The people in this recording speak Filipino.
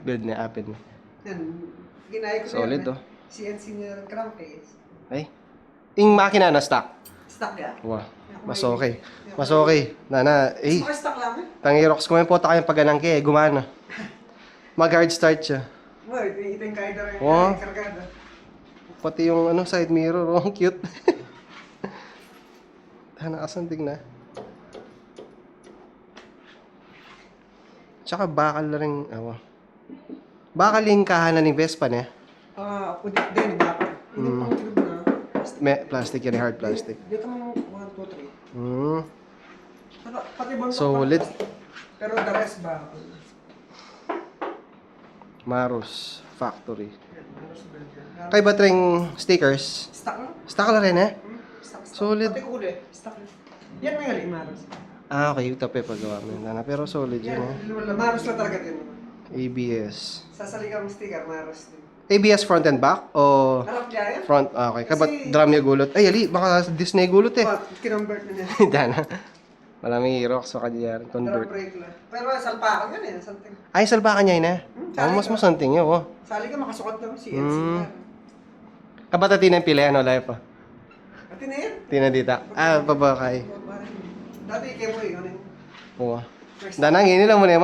build niya, Apple. Yan, ginaya ko Solid, na oh. CNC niya crankcase. Ay. Yung makina na stock. Stock ya? Wow. Mas okay. Mas okay. Nana, Mas stock lang eh. Tangirox ko yung po tayo pagganang kaya, gumana. Mag-hard start siya. Ito yung kaida rin. Wow. Kargada. Pati yung side mirror, ang cute. Nakasandig na. Tsaka bakal na rin, bakal yung kahanan ng Vespa niya. Pwede din, dapat. Hindi pang tube na. Plastic yan, hard plastic. Dito mo 1, 2, 3. Hmm. Pati bang Solid. pero the rest ba? Marus Factory. Marus Belgian. Kay Batring stickers. Stock na? Stock na rin eh. Stock. Solid. Pati kulay. Stock na. Yan may galing Marus. Okay, yung tape pagawa mo yun. Pero solid yun Yan, Marus lang talaga din. ABS. Sasaligang sticker, Marus din. ABS front and back? O Harap niya yan? front? Okay. Kabat Kasi- drum yung gulot. Ay, ali, baka Disney gulot eh. Kinonvert na niya. Dana. Malaming Rox sa kanya Harap convert. brake lang. Pero salpakan yan eh, something. Ay, salbakan niya yun eh. Sali Mas ka. masanting yun, oh. Sali ka makasukat daw CNC Hmm. yan. Kabatati ng pila yan, wala pa. Pati na yan. Tinadita. Babakay. Dati kay mo eh, ano yun? Oo. Danang, yun lang mo na yun,